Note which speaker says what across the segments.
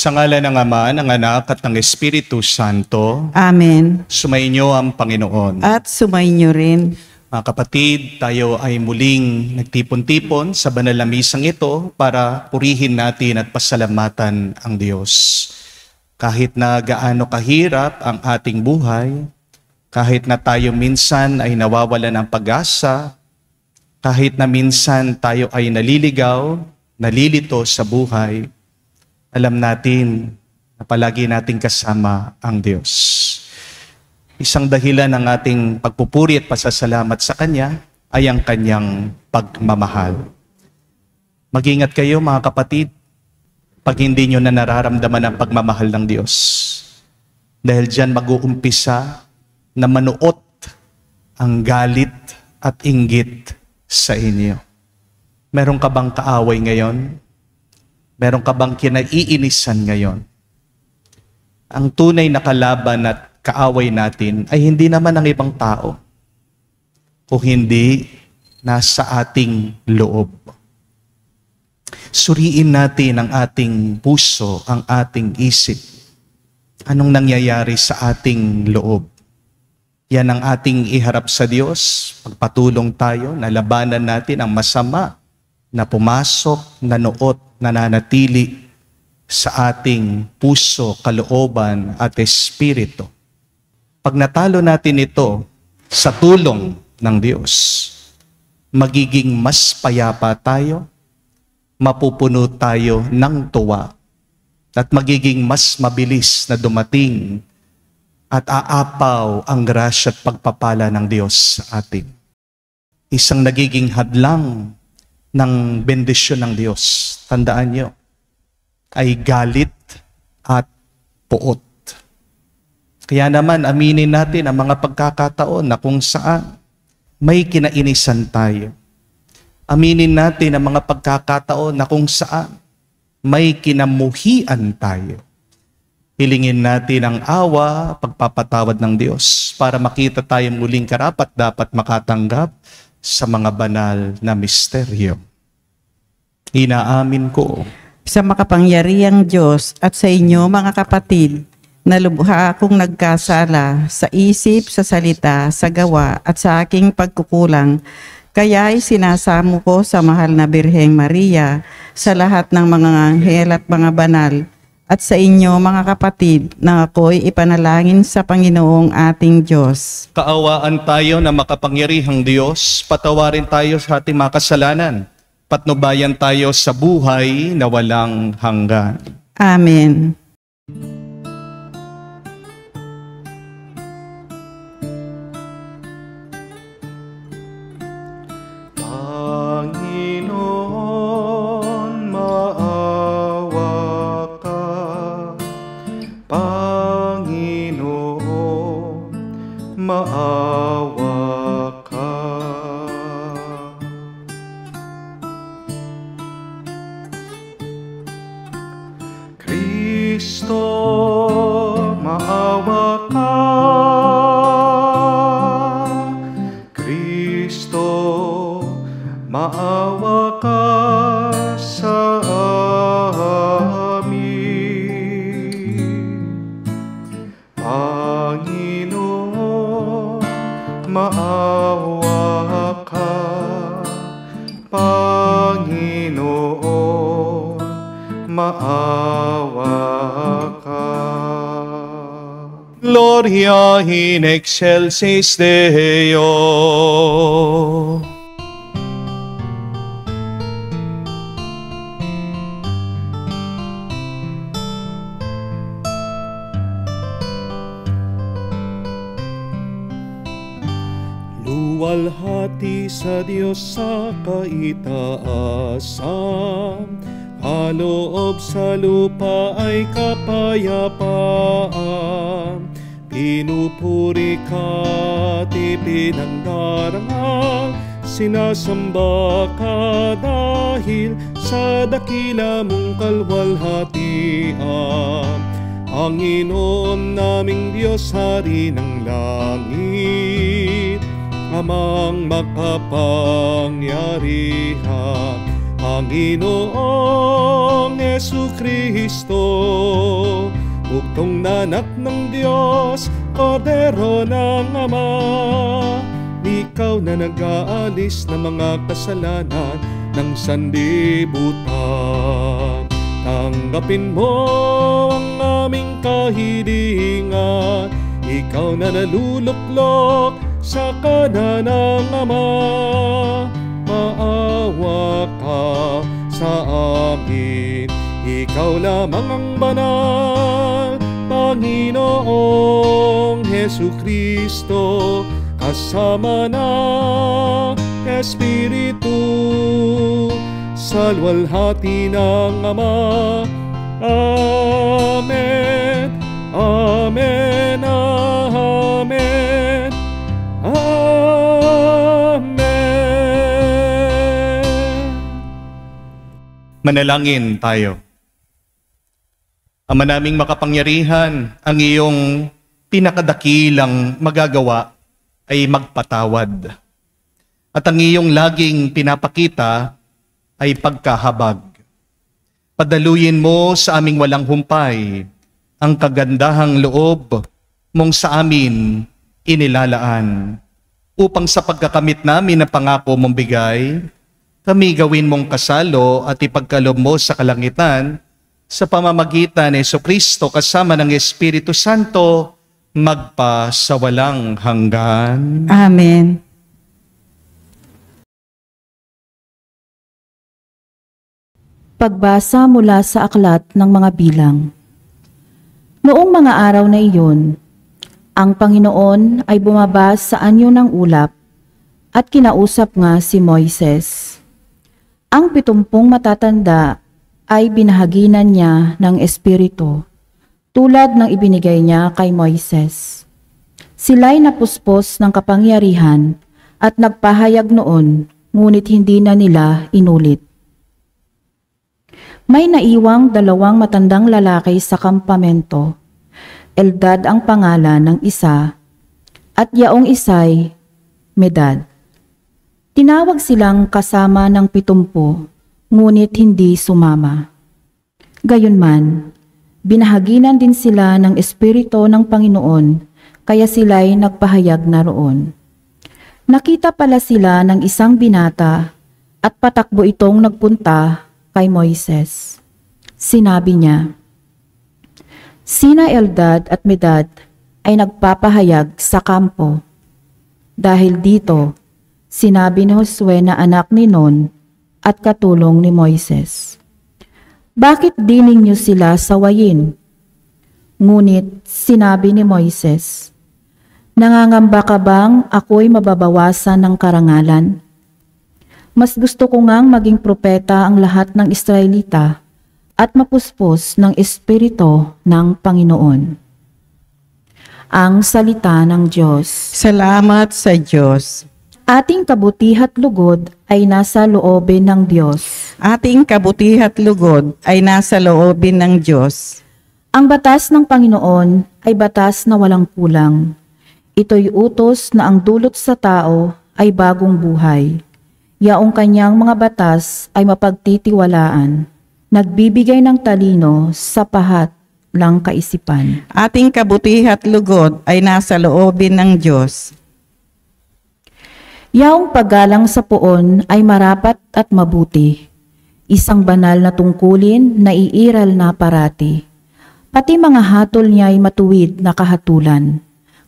Speaker 1: Sa ngalan ng Ama, ng Anak at ng Espiritu Santo.
Speaker 2: Amen.
Speaker 1: Sumainyo ang Panginoon.
Speaker 2: At sumainyo rin.
Speaker 1: Mga kapatid, tayo ay muling nagtipon-tipon sa banal na misang ito para purihin natin at pasalamatan ang Diyos. Kahit na gaano kahirap ang ating buhay, kahit na tayo minsan ay nawawalan ng pag-asa, kahit na minsan tayo ay naliligaw, nalilito sa buhay, alam natin na palagi nating kasama ang Diyos. Isang dahilan ng ating pagpupuri at pasasalamat sa Kanya ay ang Kanyang pagmamahal. Mag-ingat kayo mga kapatid pag hindi nyo na nararamdaman ang pagmamahal ng Diyos. Dahil dyan mag-uumpisa na manuot ang galit at inggit sa inyo. Meron ka bang kaaway ngayon? Meron ka bang kinaiinisan ngayon? Ang tunay na kalaban at kaaway natin ay hindi naman ang ibang tao, kung hindi nasa ating loob. Suriin natin ang ating puso, ang ating isip. Anong nangyayari sa ating loob? Yan ang ating iharap sa Diyos. Pagpatulong tayo na labanan natin ang masama na pumasok, nanuot, nananatili sa ating puso, kalooban at espiritu. Pag natalo natin ito sa tulong ng Diyos, magiging mas payapa tayo, mapupuno tayo ng tuwa, at magiging mas mabilis na dumating at aapaw ang grasya at pagpapala ng Diyos sa atin. Isang nagiging hadlang ng bendisyon ng Diyos, tandaan nyo, ay galit at puot. Kaya naman, aminin natin ang mga pagkakataon na kung saan may kinainisan tayo. Aminin natin ang mga pagkakataon na kung saan may kinamuhian tayo. Hilingin natin ang awa, pagpapatawad ng Diyos para makita tayong muling karapat-dapat makatanggap sa mga banal na misteryo. Inaamin ko
Speaker 2: Sa makapangyarihang Diyos at sa inyo mga kapatid, na lubha akong nagkasala sa isip, sa salita, sa gawa at sa aking pagkukulang. Kaya'y sinasamo ko sa mahal na Birheng Maria, sa lahat ng mga anghel at mga banal, at sa inyo mga kapatid na ako'y ipanalangin sa Panginoong ating Diyos.
Speaker 1: kaawaan tayo na makapangyarihang Diyos, patawarin tayo sa ating mga kasalanan, patnubayan tayo sa buhay na walang hanggan.
Speaker 2: Amen.
Speaker 1: Panginoon, maawa ka. Panginoon, maawa ka. Kristo, maawa ka. Kristo, maawa ka sa amin. Panginoon, maawa ka. Panginoon, maawa ka. Gloria in excelsis Deo. Luwalhati sa Diyos sa kaitaasan, kaloob sa lupa ay kapayapaan. Pinupuri ka't ipinangdarangal, sinasamba ka dahil sa dakila mong kalwalhatian. Panginoon naming Diyos, Hari ng langit, Amang makapangyarihan,
Speaker 3: Panginoong Jesucristo, bugtong na anak ng Diyos, Kordero ng Ama, ikaw na nag-aalis ng mga kasalanan ng sanlibutan. Tanggapin mo ang aming kahilingan, ikaw na naluluklok sa kanan ng Ama. Maawa ka sa amin, ikaw lamang ang banal, Panginoong Jesucristo, kasama ng Espiritu, sa luwalhati ng Ama. Amen, amen, amen, amen.
Speaker 1: Manalangin tayo. Ama naming makapangyarihan, ang iyong pinakadakilang magagawa ay magpatawad. At ang iyong laging pinapakita ay pagkahabag. Padaluyin mo sa aming walang humpay ang kagandahang loob mong sa amin inilalaan, upang sa pagkakamit namin na pangako mong bigay, kami gawin mong kasalo at ipagkalob mo sa kalangitan sa pamamagitan ni Jesucristo kasama ng Espiritu Santo, magpa sa walang hanggan.
Speaker 2: Amen.
Speaker 4: Pagbasa mula sa aklat ng mga bilang. Noong mga araw na iyon, ang Panginoon ay bumaba sa anyo ng ulap at kinausap nga si Moises. Ang 70 matatanda ay binahaginan niya ng Espiritu, tulad ng ibinigay niya kay Moises. Sila'y napuspos ng kapangyarihan at nagpahayag noon, ngunit hindi na nila inulit. May naiwang 2 matandang lalaki sa kampamento. Eldad ang pangalan ng isa, at yaong isa'y Medad. Tinawag silang kasama ng 70, ngunit hindi sumama. Gayunman, binahaginan din sila ng Espiritu ng Panginoon, kaya sila'y nagpahayag na roon. Nakita pala sila ng isang binata, at patakbo itong nagpunta kay Moises. Sinabi niya, sina Eldad at Medad ay nagpapahayag sa kampo. Dahil dito, sinabi ni Josue na anak ni Nun at katulong ni Moises, bakit di ninyo sila sawayin? Ngunit sinabi ni Moises, nangangamba ka bang ako'y mababawasan ng karangalan? Mas gusto ko ngang maging propeta ang lahat ng Israelita at mapuspos ng Espiritu ng Panginoon. Ang salita ng Diyos.
Speaker 2: Salamat sa Diyos.
Speaker 4: Ating kabutihat lugod ay nasa loobin ng Diyos.
Speaker 2: Ating kabutihat lugod ay nasa loobin ng Diyos.
Speaker 4: Ang batas ng Panginoon ay batas na walang kulang. Ito'y utos na ang dulot sa tao ay bagong buhay. Yaong kanyang mga batas ay mapagtitiwalaan, nagbibigay ng talino sa pahat ng kaisipan.
Speaker 2: Ating kabutihat lugod ay nasa loobin ng Diyos.
Speaker 4: Yaong paggalang sa poon ay marapat at mabuti. Isang banal na tungkulin na iiral na parati. Pati mga hatol niya ay matuwid na kahatulan.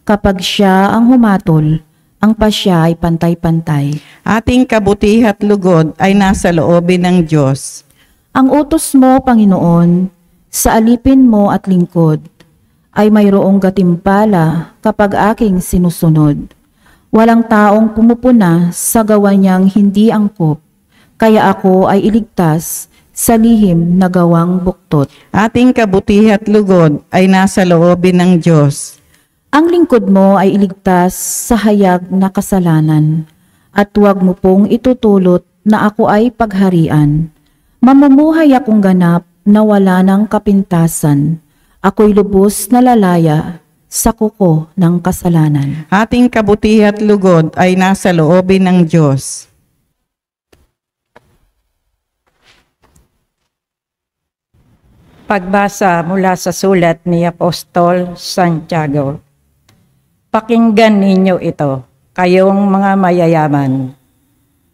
Speaker 4: Kapag siya ang humatol, ang pasya ay pantay-pantay.
Speaker 2: Ating kabutihat lugod ay nasa loobin ng Diyos.
Speaker 4: Ang utos mo, Panginoon, sa alipin mo at lingkod, ay mayroong gatimpala kapag aking sinusunod. Walang taong pumupuna sa gawa niyang hindi angkop, kaya ako ay iligtas sa lihim na gawang buktot.
Speaker 2: Ating kabutihat lugod ay nasa loobin ng Diyos.
Speaker 4: Ang lingkod mo ay iligtas sa hayag na kasalanan, at huwag mo pong itutulot na ako ay pagharian. Mamumuhay akong ganap na wala ng kapintasan. Ako'y lubos na lalaya sa kuko ng kasalanan.
Speaker 2: Ating kabutihat lugod ay nasa loobin ng Diyos.
Speaker 5: Pagbasa mula sa sulat ni Apostol Santiago. Pakinggan ninyo ito, kayong mga mayayaman.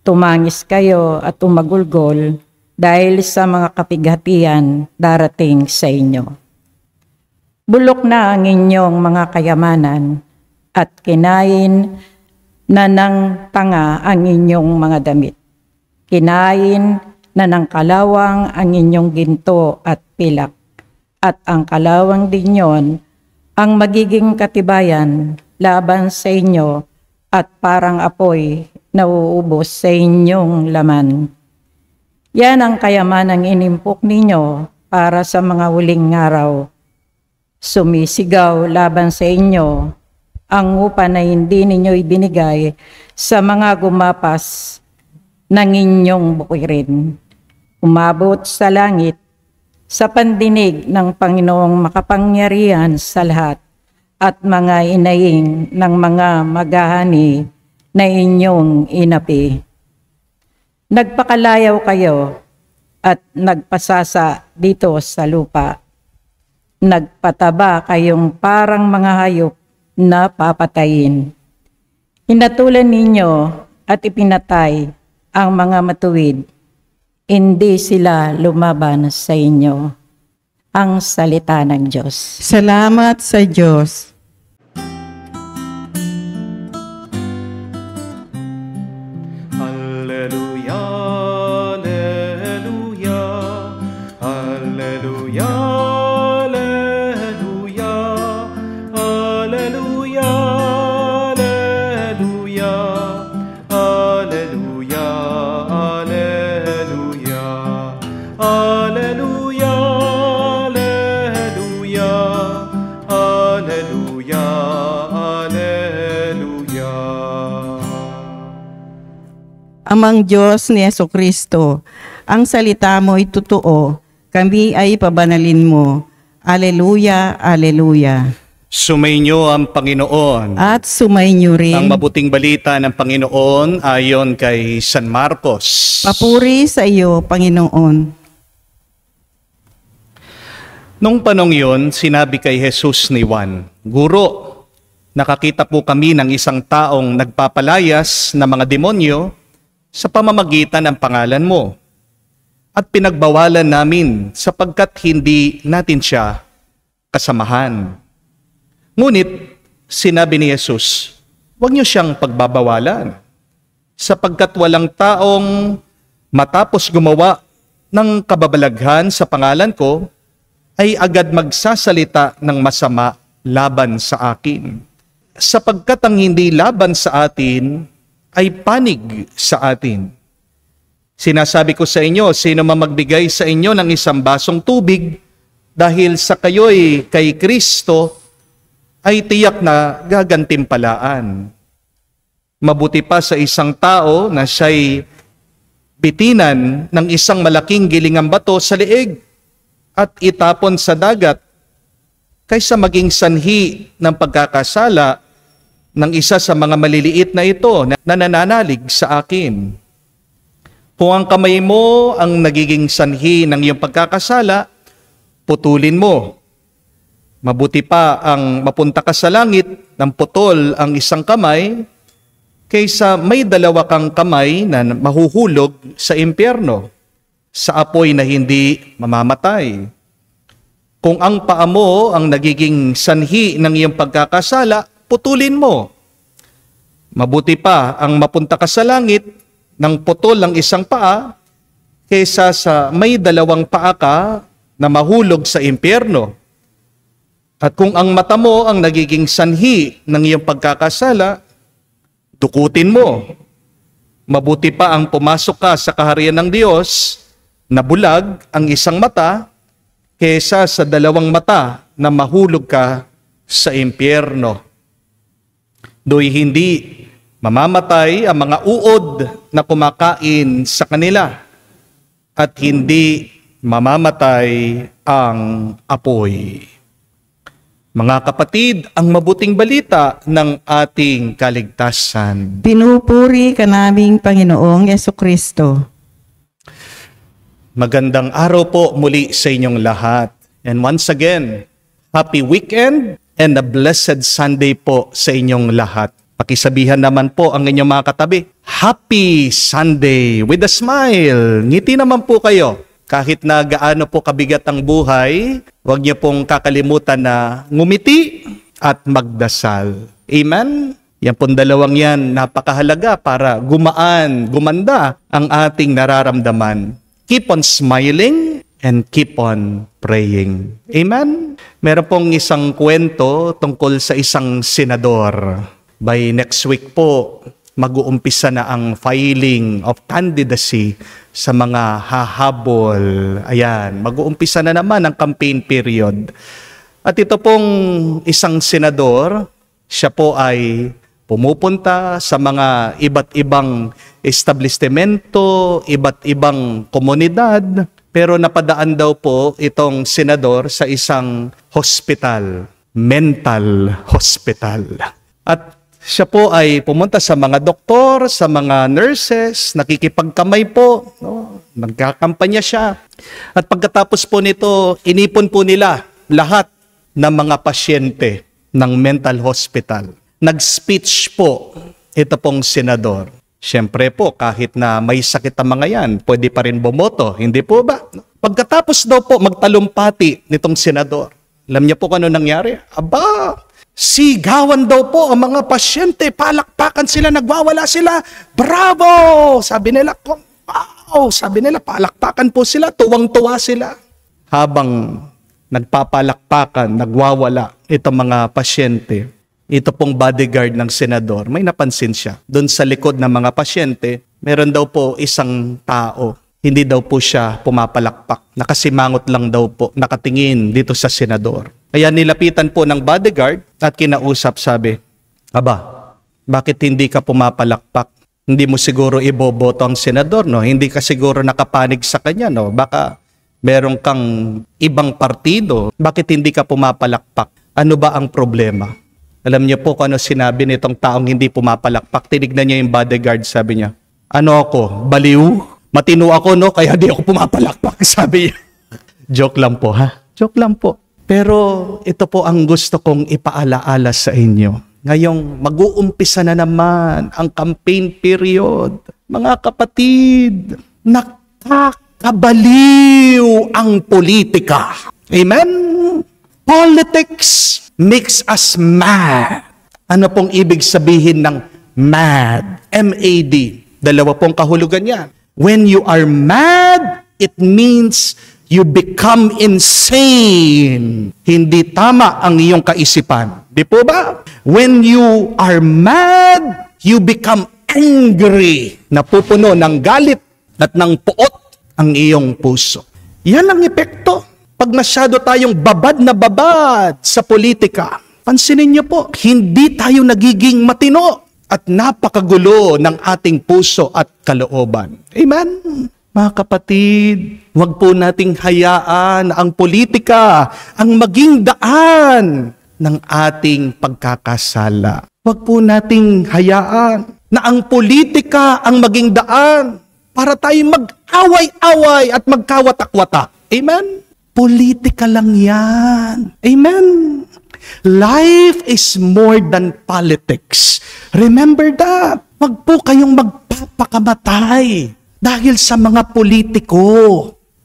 Speaker 5: Tumangis kayo at umagulgol dahil sa mga kapighatian darating sa inyo. Bulok na ang inyong mga kayamanan at kinain na ng tanga ang inyong mga damit. Kinain na ng kalawang ang inyong ginto at pilak, at ang kalawang din yon ang magiging katibayan laban sa inyo at parang apoy na uubos sa inyong laman. Yan ang kayamanang inimpok ninyo para sa mga huling araw. Sumisigaw laban sa inyo ang upa na hindi ninyo ibinigay sa mga gumapas ng inyong bukirin. Umabot sa langit sa pandinig ng Panginoong makapangyarihan sa lahat at mga inaing ng mga maghahani na inyong inapi. Nagpakalayaw kayo at nagpasasa dito sa lupa. Nagpataba kayong parang mga hayop na papatayin. Hinatulan ninyo at ipinatay ang mga matuwid. Hindi sila lumaban sa inyo. Ang salita ng Diyos.
Speaker 2: Salamat sa Diyos.
Speaker 3: Alleluia, alleluia, alleluia, alleluia, alleluia, alleluia, alleluia, alleluia, alleluia, alleluia, alleluia.
Speaker 2: Amang Diyos ni Jesucristo, ang salita mo ay totoo, kami ay pabanalin mo. Aleluya, aleluya.
Speaker 1: Sumainyo ang Panginoon.
Speaker 2: At sumainyo rin.
Speaker 1: Ang mabuting balita ng Panginoon ayon kay San Marcos.
Speaker 2: Papuri sa iyo, Panginoon.
Speaker 1: Nung panong yun, sinabi kay Jesus ni Juan, Guro, nakakita po kami ng isang taong nagpapalayas na mga demonyo sa pamamagitan ng pangalan mo. At pinagbawalan namin sapagkat hindi natin siya kasamahan. Ngunit, sinabi ni Jesus, huwag niyo siyang pagbabawalan, sapagkat walang taong matapos gumawa ng kababalaghan sa pangalan ko, ay agad magsasalita ng masama laban sa akin. Sapagkat ang hindi laban sa atin ay panig sa atin. Sinasabi ko sa inyo, sino man magbigay sa inyo ng isang basong tubig dahil sa kayo'y kay Kristo, ay tiyak na gagantimpalaan. Mabuti pa sa isang tao na siya'y bitinan ng isang malaking gilingang bato sa leeg at itapon sa dagat kaysa maging sanhi ng pagkakasala ng isa sa mga maliliit na ito na nananalig sa akin. Kung ang kamay mo ang nagiging sanhi ng iyong pagkakasala, putulin mo. Mabuti pa ang mapunta ka sa langit ng putol ang isang kamay kaysa may dalawa kang kamay na mahuhulog sa impyerno, sa apoy na hindi mamamatay. Kung ang paa mo ang nagiging sanhi ng iyong pagkakasala, putulin mo. Mabuti pa ang mapunta ka sa langit ng putol ang isang paa kaysa sa may dalawang paa ka na mahulog sa impyerno. At kung ang mata mo ang nagiging sanhi ng iyong pagkakasala, dukutin mo. Mabuti pa ang pumasok ka sa kaharian ng Diyos na bulag ang isang mata kaysa sa dalawang mata na mahulog ka sa impyerno. Do'y hindi mamamatay ang mga uod na kumakain sa kanila at hindi mamamatay ang apoy. Mga kapatid, ang mabuting balita ng ating kaligtasan.
Speaker 2: Pinupuri ka naming Panginoong Jesucristo.
Speaker 1: Magandang araw po muli sa inyong lahat. And once again, happy weekend and a blessed Sunday po sa inyong lahat. Pakisabihan naman po ang inyong mga katabi, Happy Sunday with a smile. Ngiti naman po kayo. Kahit na gaano po kabigat ang buhay, huwag niyo pong kakalimutan na ngumiti at magdasal. Amen? Yan pong dalawang yan, napakahalaga para gumanda ang ating nararamdaman. Keep on smiling and keep on praying. Amen? Meron pong isang kwento tungkol sa isang senador. By next week po, mag-uumpisa na ang filing of candidacy sa mga hahabol. Ayan, mag-uumpisa na naman ang campaign period. At ito pong isang senador, siya po ay pumupunta sa mga iba't ibang establishmento, iba't ibang komunidad, pero napadaan daw po itong senador sa isang hospital, mental hospital. At siya po ay pumunta sa mga doktor, sa mga nurses, nakikipagkamay po, no? Nagkakampanya siya. At pagkatapos po nito, inipon po nila lahat ng mga pasyente ng mental hospital. Nag-speech po ito pong senador. Siyempre po, kahit na may sakit ang mga yan, pwede pa rin bumoto. Hindi po ba? Pagkatapos daw po magtalumpati nitong senador, alam niyo po kung ano nangyari? Aba, sigawan daw po ang mga pasyente, palakpakan sila, nagwawala sila. Bravo! Sabi nila, wow! Sabi nila, palakpakan po sila, tuwang-tuwa sila. Habang nagpapalakpakan, nagwawala itong mga pasyente, ito pong bodyguard ng senador, may napansin siya. Doon sa likod ng mga pasyente, meron daw po isang tao. Hindi daw po siya pumapalakpak. Nakasimangot lang daw po, nakatingin dito sa senador. Kaya nilapitan po ng bodyguard at kinausap, sabi, Aba, bakit hindi ka pumapalakpak? Hindi mo siguro iboboto ang senador, no? Hindi ka siguro nakapanig sa kanya, no? Baka meron kang ibang partido. Bakit hindi ka pumapalakpak? Ano ba ang problema? Alam niyo po kung ano sinabi nitong taong hindi pumapalakpak. Tinignan niya yung bodyguard, sabi niya, ano ako, baliw? Matino ako, no? Kaya di ako pumapalakpak, sabi niya. Joke lang po, ha? Joke lang po. Pero ito po ang gusto kong ipaalaala sa inyo. Ngayong mag-uumpisa na naman ang campaign period. Mga kapatid, nakakabaliw ang politika. Amen? Politics makes us mad. Ano pong ibig sabihin ng mad? M-A-D. Dalawa pong kahulugan yan. When you are mad, it means you become insane. Hindi tama ang iyong kaisipan. Di po ba? When you are mad, you become angry. Napupuno ng galit at ng puot ang iyong puso. Yan ang epekto. Pag masyado tayong babad na babad sa politika, pansinin niyo po, hindi tayo nagiging matino at napakagulo ng ating puso at kalooban. Amen? Mga kapatid, huwag po nating hayaan ang politika ang maging daan ng ating pagkakasala. Huwag po nating hayaan na ang politika ang maging daan para tayo mag-away-away at magkawatak-watak. Amen? Politika lang yan. Amen? Life is more than politics. Remember that. Huwag po kayong magpapakamatay dahil sa mga politiko.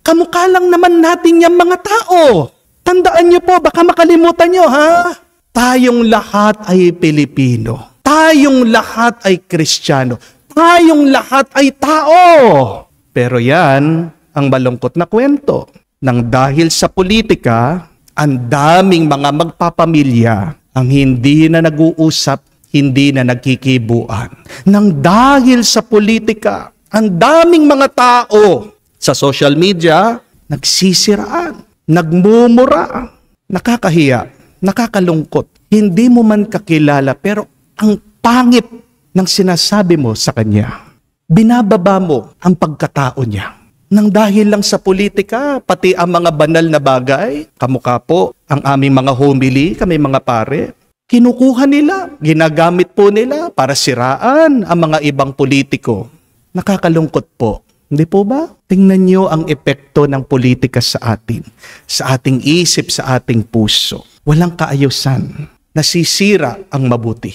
Speaker 1: Kamukha lang naman natin yung mga tao. Tandaan niyo po, baka makalimutan niyo, ha? Tayong lahat ay Pilipino. Tayong lahat ay Kristiyano. Tayong lahat ay tao. Pero yan ang malungkot na kwento. Nang dahil sa politika, ang daming mga magpapamilya ang hindi na nag-uusap, hindi na nagkikibuan. Nang dahil sa politika, ang daming mga tao sa social media, nagsisiraan, nagmumura, nakakahiya, nakakalungkot. Hindi mo man kakilala, pero ang pangit ng sinasabi mo sa kanya. Binababa mo ang pagkatao niya. Nang dahil lang sa politika, pati ang mga banal na bagay, kamukha po ang aming mga homily, kami mga pare, kinukuha nila, ginagamit po nila para siraan ang mga ibang politiko. Nakakalungkot po. Hindi po ba? Tingnan nyo ang epekto ng politika sa atin, sa ating isip, sa ating puso. Walang kaayusan. Nasisira ang mabuti.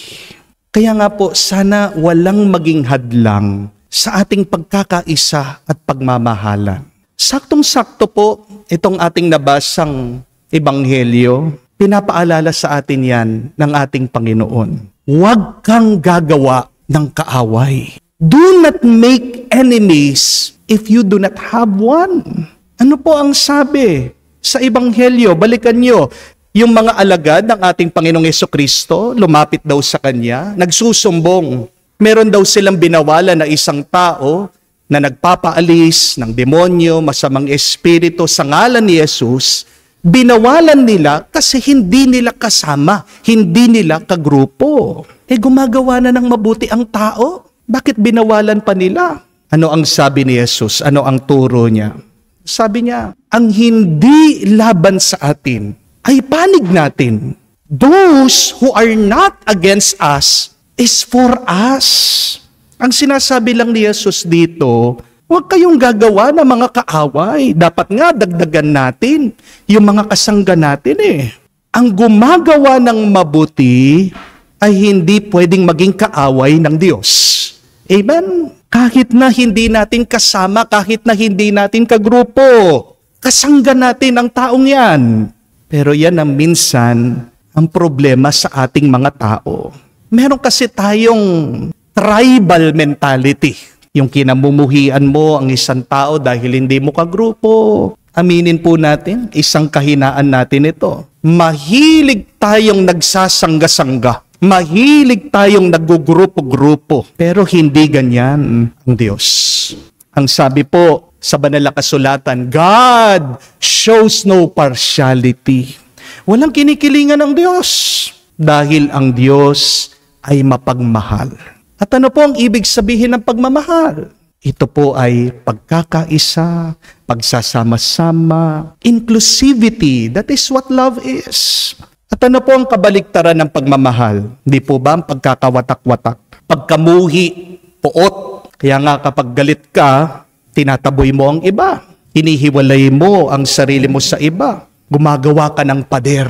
Speaker 1: Kaya nga po, sana walang maging hadlang sa ating pagkakaisa at pagmamahalan. Saktong-sakto po itong ating nabasang ebanghelyo. Pinapaalala sa atin yan ng ating Panginoon. Huwag kang gagawa ng kaaway. Do not make enemies if you do not have one. Ano po ang sabi sa ebanghelyo? Balikan nyo. Yung mga alagad ng ating Panginoong Jesucristo, lumapit daw sa Kanya, nagsusumbong. Meron daw silang binawalan na isang tao na nagpapaalis ng demonyo, masamang espiritu sa ngalan ni Jesus. Binawalan nila kasi hindi nila kasama, hindi nila kagrupo. Gumagawa na ng mabuti ang tao. Bakit binawalan pa nila? Ano ang sabi ni Jesus? Ano ang turo niya? Sabi niya, ang hindi laban sa atin ay panig natin. Those who are not against us is for us. Ang sinasabi lang ni Jesus dito, huwag kayong gagawa ng mga kaaway. Dapat nga dagdagan natin yung mga kasangga natin Ang gumagawa ng mabuti ay hindi pwedeng maging kaaway ng Diyos. Amen? Kahit na hindi natin kasama, kahit na hindi natin kagrupo, kasangga natin ang taong yan. Pero yan ang minsan ang problema sa ating mga tao. Meron kasi tayong tribal mentality. Yung kinamumuhian mo ang isang tao dahil hindi mo kagrupo. Aminin po natin, isang kahinaan natin ito. Mahilig tayong nagsasangga-sangga. Mahilig tayong nagugrupo-grupo. Pero hindi ganyan ang Diyos. Ang sabi po sa banal na kasulatan, God shows no partiality. Walang kinikilingan ng Diyos dahil ang Diyos ay mapagmahal. At ano po ang ibig sabihin ng pagmamahal? Ito po ay pagkakaisa, pagsasama-sama, inclusivity. That is what love is. At ano po ang kabaliktaran ng pagmamahal? Hindi po ba ang pagkakawatak-watak? Pagkamuhi, puot. Kaya nga kapag galit ka, tinataboy mo ang iba. Hinihiwalay mo ang sarili mo sa iba. Gumagawa ka ng pader.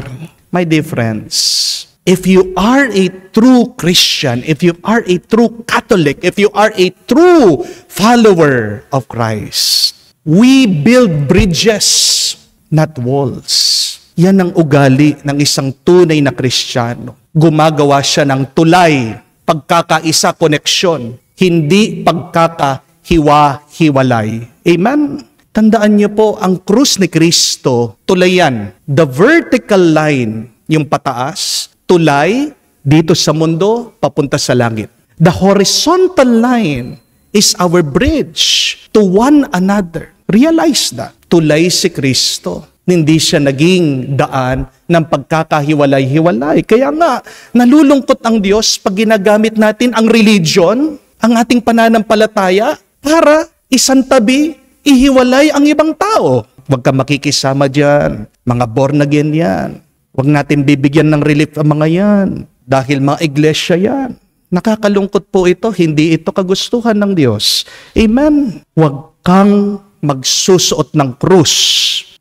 Speaker 1: My dear friends, if you are a true Christian, if you are a true Catholic, if you are a true follower of Christ, we build bridges, not walls. Yan ang ugali ng isang tunay na Kristiyano. Gumagawa siya ng tulay, pagkakaisa, koneksyon, hindi pagkakahiwa-hiwalay. Amen? Tandaan niyo po, ang krus ni Kristo, tulayan. The vertical line, yung pataas, tulay dito sa mundo, papunta sa langit. The horizontal line is our bridge to one another. Realize that. Tulay si Kristo. Hindi siya naging daan ng pagkakahiwalay-hiwalay. Kaya nga, nalulungkot ang Diyos pag ginagamit natin ang religion, ang ating pananampalataya, para isantabi, ihiwalay ang ibang tao. Huwag ka makikisama dyan. Mga born again yan. Huwag natin bibigyan ng relief ang mga yan. Dahil mga iglesia yan. Nakakalungkot po ito. Hindi ito kagustuhan ng Diyos. Amen? Huwag kang magsusuot ng krus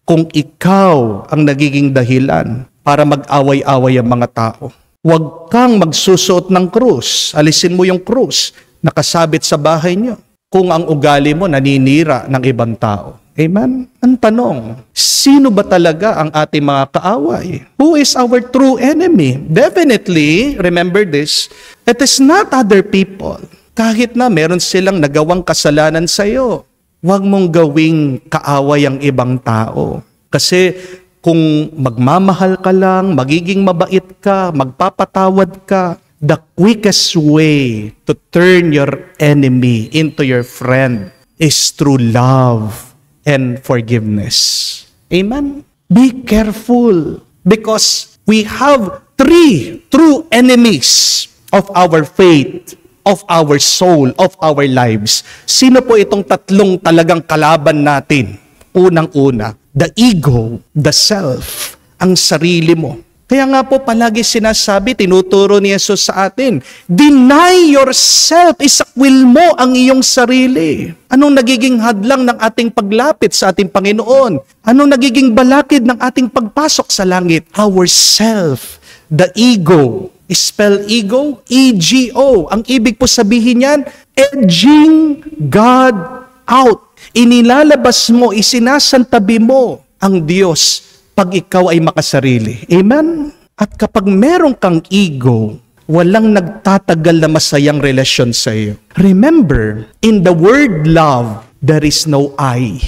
Speaker 1: kung ikaw ang nagiging dahilan para mag-away-away ang mga tao. Huwag kang magsusuot ng krus. Alisin mo yung krus nakasabit sa bahay niyo kung ang ugali mo naninira ng ibang tao. Amen? Ang tanong, sino ba talaga ang ating mga kaaway? Who is our true enemy? Definitely, remember this, it is not other people. Kahit na meron silang nagawang kasalanan sa iyo, huwag mong gawing kaaway ang ibang tao. Kasi kung magmamahal ka lang, magiging mabait ka, magpapatawad ka, the quickest way to turn your enemy into your friend is through love and forgiveness. Amen? Be careful because we have 3 true enemies of our faith, of our soul, of our lives. Sino po itong tatlong talagang kalaban natin? Unang-una, the ego, the self, ang sarili mo. Kaya nga po palagi sinasabi, tinuturo ni Jesus sa atin, deny yourself, isakwil mo ang iyong sarili. Anong nagiging hadlang ng ating paglapit sa ating Panginoon? Anong nagiging balakid ng ating pagpasok sa langit? Ourself, the ego. Spell ego, E-G-O. Ang ibig po sabihin yan, edging God out. Inilalabas mo, isinasantabi mo ang Diyos pag ikaw ay makasarili. Amen? At kapag meron kang ego, walang nagtatagal na masayang relasyon sa iyo. Remember, in the word love, there is no I.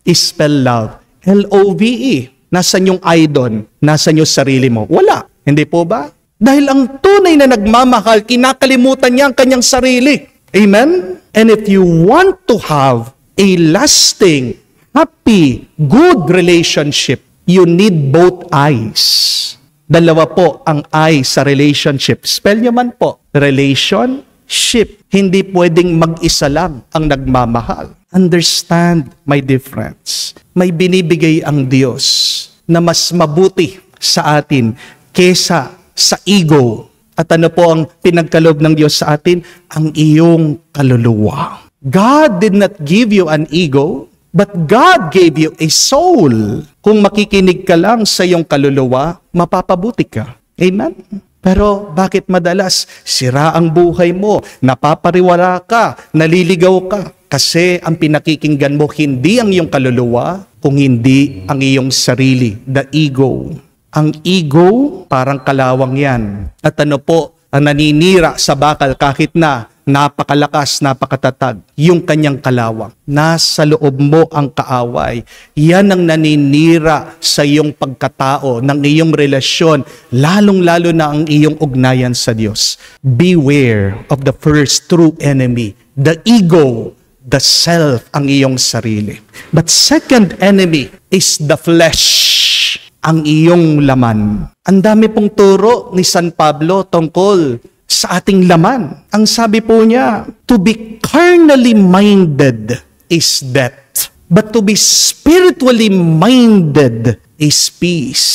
Speaker 1: Spell love. L-O-V-E. Nasaan yung I doon? Nasaan yung sarili mo? Wala. Hindi po ba? Dahil ang tunay na nagmamahal, kinakalimutan niya ang kanyang sarili. Amen? And if you want to have a lasting, happy, good relationship, you need both eyes. Dalawa po ang I sa relationship. Spell nyo man po, relationship. Hindi pwedeng mag-isa lang ang nagmamahal. Understand my difference. May binibigay ang Diyos na mas mabuti sa atin kesa sa ego. At ano po ang pinagkaloob ng Diyos sa atin? Ang iyong kaluluwa. God did not give you an ego, but God gave you a soul. Kung makikinig ka lang sa iyong kaluluwa, mapapabuti ka. Amen? Pero bakit madalas sira ang buhay mo, napapariwara ka, naliligaw ka? Kasi ang pinakikinggan mo hindi ang iyong kaluluwa, kung hindi ang iyong sarili, the ego. Ang ego, parang kalawang yan. At ano po, ang naninira sa bakal kahit na napakalakas, napakatatag, yung kanyang kalawang. Nasa loob mo ang kaaway. Yan ang naninira sa iyong pagkatao, ng iyong relasyon, lalong-lalo na ang iyong ugnayan sa Diyos. Beware of the first true enemy, the ego, the self, ang iyong sarili. But second enemy is the flesh, ang iyong laman. Ang dami pong turo ni San Pablo tungkol sa ating laman. Ang sabi po niya, to be carnally minded is death, but to be spiritually minded is peace.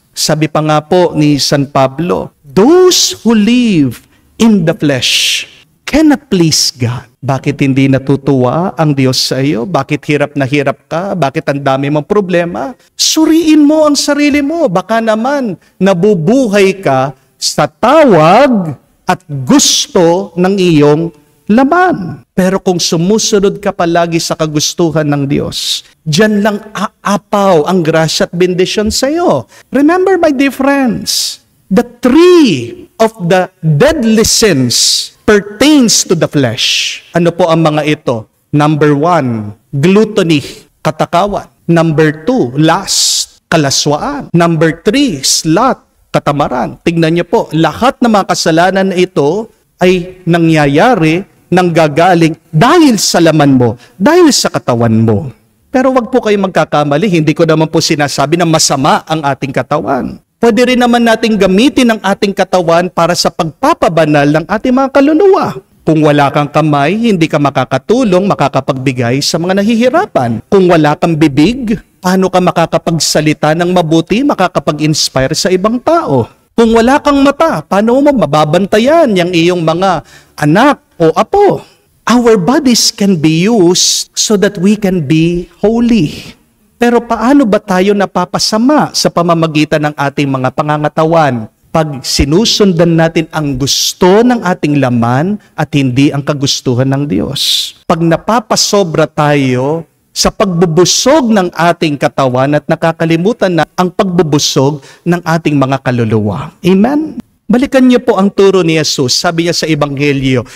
Speaker 1: Sabi pa nga po ni San Pablo, those who live in the flesh cannot please God. Bakit hindi natutuwa ang Diyos sa iyo? Bakit hirap na hirap ka? Bakit ang dami mong problema? Suriin mo ang sarili mo. Baka naman nabubuhay ka sa tawag at gusto ng iyong laman. Pero kung sumusunod ka palagi sa kagustuhan ng Diyos, diyan lang aapaw ang grasya at bendisyon sa iyo. Remember, my dear friends, the three of the deadly sins pertains to the flesh. Ano po ang mga ito? Number 1, gluttony, katakawan. Number 2, lust, kalaswaan. Number 3, sloth, katamaran. Tingnan niyo po, lahat ng mga kasalanan na ito ay nangyayari, nanggagaling dahil sa laman mo, dahil sa katawan mo. Pero wag po kayo magkakamali, hindi ko naman po sinasabi na masama ang ating katawan. Pwede rin naman nating gamitin ang ating katawan para sa pagpapabanal ng ating mga kaluluwa. Kung wala kang kamay, hindi ka makakatulong, makakapagbigay sa mga nahihirapan. Kung wala kang bibig, paano ka makakapagsalita ng mabuti, makakapag-inspire sa ibang tao? Kung wala kang mata, paano mo mababantayan yung iyong mga anak o apo? Our bodies can be used so that we can be holy. Pero paano ba tayo napapasama sa pamamagitan ng ating mga pangangatawan pag sinusundan natin ang gusto ng ating laman at hindi ang kagustuhan ng Diyos? Pag napapasobra tayo sa pagbubusog ng ating katawan at nakakalimutan na ang pagbubusog ng ating mga kaluluwa. Amen? Balikan niyo po ang turo ni Jesus. Sabi niya sa Ebanghelyo,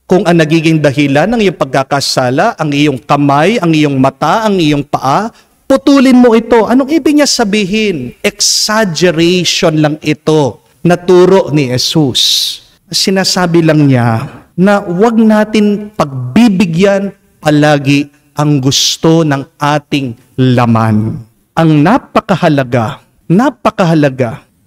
Speaker 1: kung ang nagiging dahilan ng iyong pagkakasala, ang iyong kamay, ang iyong mata, ang iyong paa, putulin mo ito. Anong ibig niya sabihin? Exaggeration lang ito na turo ni Jesus. Sinasabi lang niya na huwag natin pagbibigyan palagi ang gusto ng ating laman. Ang napakahalaga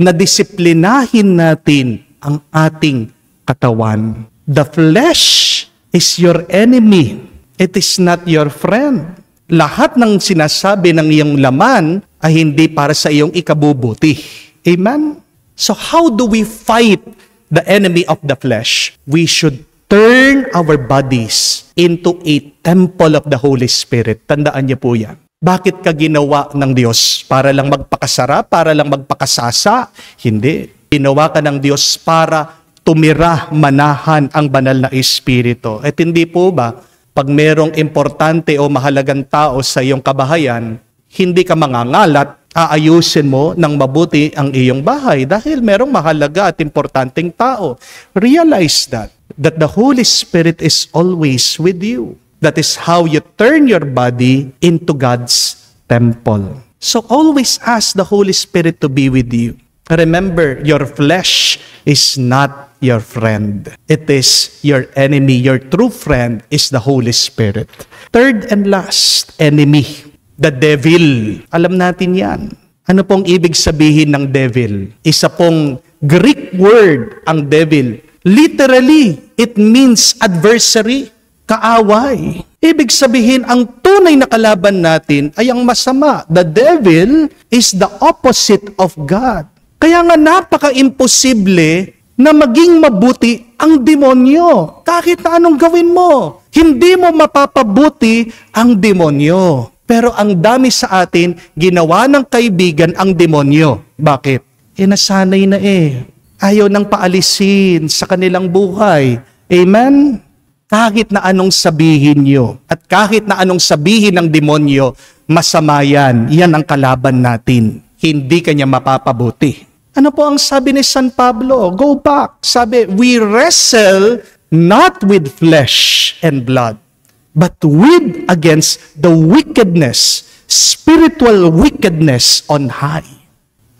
Speaker 1: na disiplinahin natin ang ating katawan. The flesh is your enemy. It is not your friend. Lahat ng sinasabi ng iyong laman ay hindi para sa iyong ikabubuti. Amen? So how do we fight the enemy of the flesh? We should turn our bodies into a temple of the Holy Spirit. Tandaan niyo po yan. Bakit ka ginawa ng Diyos? Para lang magpakasarap? Para lang magpakasasa? Hindi. Ginawa ka ng Diyos para tumira, manahan ang banal na Espiritu. At hindi po ba, pag merong importante o mahalagang tao sa iyong kabahayan, hindi ka mangangalat, aayusin mo ng mabuti ang iyong bahay dahil merong mahalaga at importanteng tao. Realize that the Holy Spirit is always with you. That is how you turn your body into God's temple. So always ask the Holy Spirit to be with you. Remember, your flesh is not your friend. It is your enemy. Your true friend is the Holy Spirit. Third and last enemy, the devil. Alam natin yan. Ano pong ibig sabihin ng devil? Isa pong Greek word ang devil. Literally, it means adversary, kaaway. Ibig sabihin, ang tunay na kalaban natin ay ang masama. The devil is the opposite of God. Kaya nga napaka-imposible na maging mabuti ang demonyo. Kahit na anong gawin mo, hindi mo mapapabuti ang demonyo. Pero ang dami sa atin, ginawa ng kaibigan ang demonyo. Bakit? Nasanay na Ayaw nang paalisin sa kanilang buhay. Amen? Kahit na anong sabihin nyo, at kahit na anong sabihin ng demonyo, masama yan. Yan ang kalaban natin. Hindi kanya mapapabuti. Ano po ang sabi ni San Pablo? Go back. Sabi, we wrestle not with flesh and blood, but with against the wickedness, spiritual wickedness on high.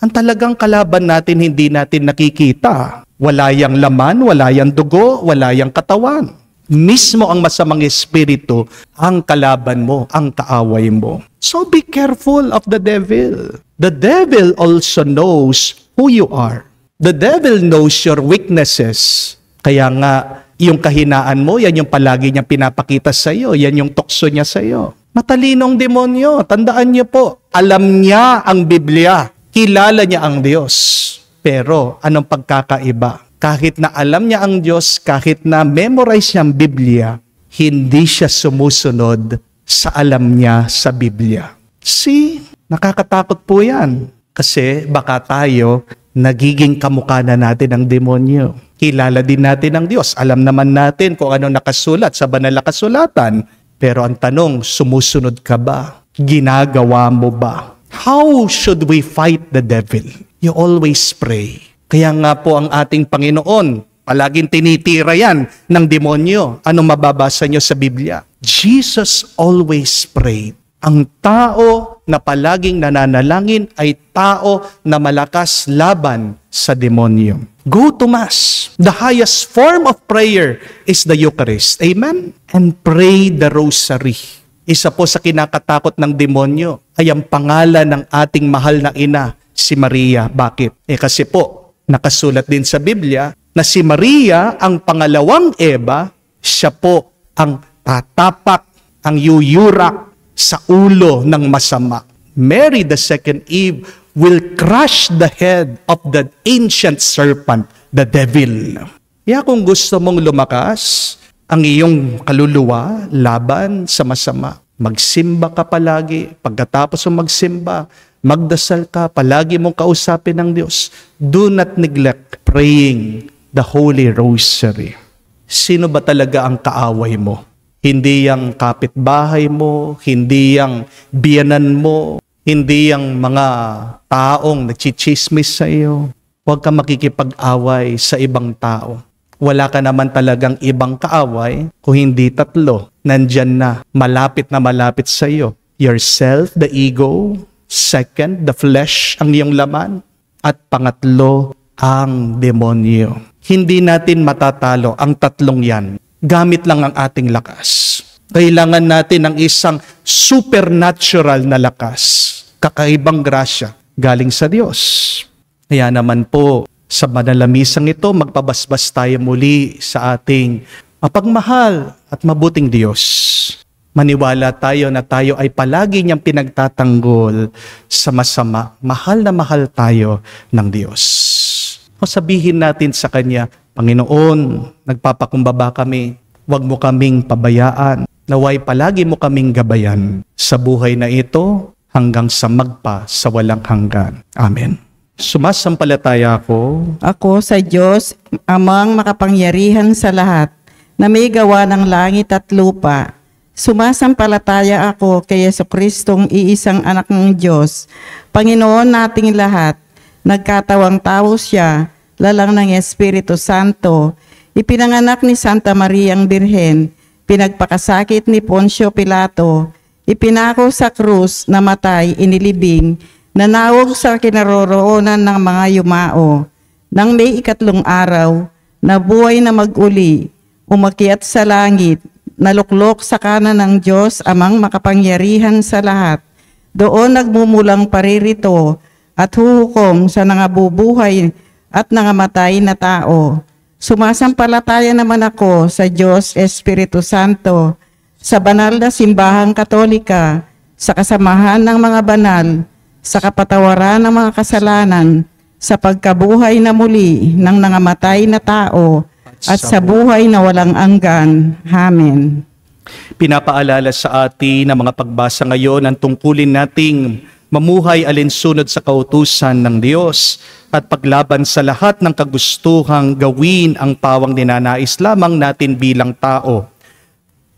Speaker 1: Ang talagang kalaban natin, hindi natin nakikita. Wala yang laman, wala yang dugo, wala yang katawan. Mismo ang masamang espiritu, ang kalaban mo, ang kaaway mo. So be careful of the devil. The devil also knows who you are. The devil knows your weaknesses. Kaya nga, yung kahinaan mo, yan yung palagi niyang pinapakita sa iyo. Yan yung tukso niya sa iyo. Matalinong demonyo. Tandaan niyo po, alam niya ang Biblia. Kilala niya ang Diyos. Pero anong pagkakaiba? Kahit na alam niya ang Diyos, kahit na memorize niya ang Biblia, hindi siya sumusunod sa alam niya sa Biblia. See, nakakatakot po yan. Kasi baka tayo, nagiging kamukha na natin ang demonyo. Kilala din natin ang Diyos. Alam naman natin kung ano nakasulat sa banal na kasulatan. Pero ang tanong, sumusunod ka ba? Ginagawa mo ba? How should we fight the devil? You always pray. Kaya nga po ang ating Panginoon, palaging tinitira yan ng demonyo. Ano mababasa nyo sa Biblia? Jesus always prayed. Ang tao na palaging nananalangin ay tao na malakas laban sa demonyo. Go to Mass. The highest form of prayer is the Eucharist. Amen? And pray the Rosary. Isa po sa kinakatakot ng demonyo ay ang pangalan ng ating mahal na ina, si Maria. Bakit? Kasi po, nakasulat din sa Biblia na si Maria ang pangalawang Eva, siya po ang tatapak, ang yuyurak sa ulo ng masama. Mary, the second Eve, will crush the head of the ancient serpent, the devil. Kaya kung gusto mong lumakas, ang iyong kaluluwa laban sa masama, magsimba ka palagi. Pagkatapos mo magsimba, magdasal ka, palagi mong kausapin ng Diyos. Do not neglect praying the Holy Rosary. Sino ba talaga ang kaaway mo? Hindi yung kapitbahay mo, hindi yung biyanan mo, hindi yung mga taong nagchichismis sa iyo. Huwag ka makikipag-away sa ibang tao. Wala ka naman talagang ibang kaaway kung hindi tatlo. Nandyan na malapit sa iyo. Yourself, the ego. Second, the flesh, ang iyong laman. At pangatlo, ang demonyo. Hindi natin matatalo ang tatlong yan. Gamit lang ang ating lakas. Kailangan natin ng isang supernatural na lakas. Kakaibang grasya galing sa Diyos. Kaya naman po, sa banal na misang ito, magpabasbas tayo muli sa ating mapagmahal at mabuting Diyos. Maniwala tayo na tayo ay palagi niyang pinagtatanggol sa masama. Mahal na mahal tayo ng Diyos. O sabihin natin sa Kanya, Panginoon, nagpapakumbaba kami, huwag mo kaming pabayaan, naway palagi mo kaming gabayan sa buhay na ito hanggang sa magpa sa walang hanggan. Amen. Sumasampalataya ako
Speaker 2: Ako sa Diyos, amang makapangyarihan sa lahat, na may gawa ng langit at lupa. Sumasampalataya ako kay Jesucristong iisang anak ng Diyos, Panginoon nating lahat. Nagkatawang tao siya, lalang ng Espiritu Santo, ipinanganak ni Santa Mariang Birhen, pinagpakasakit ni Poncio Pilato, ipinako sa krus, namatay, inilibing, nanawog sa kinaroroonan ng mga yumao. Nang may ikatlong araw, nabuhay na mag-uli, umakyat sa langit, naluklok sa kanan ng Diyos amang makapangyarihan sa lahat. Doon nagmumulang paririto at huhukom sa nangabubuhay at nangamatay na tao. Sumasampalataya naman ako sa Diyos Espiritu Santo, sa banal na simbahang katolika, sa kasamahan ng mga banal, sa kapatawaran ng mga kasalanan, sa pagkabuhay na muli ng nangamatay na tao, at sa buhay na walang anggan. Amen.
Speaker 1: Pinapaalala sa atin ng mga pagbasa ngayon ang tungkulin nating mamuhay alinsunod sa kautusan ng Diyos at paglaban sa lahat ng kagustuhang gawin ang pawang ninanais lamang natin bilang tao.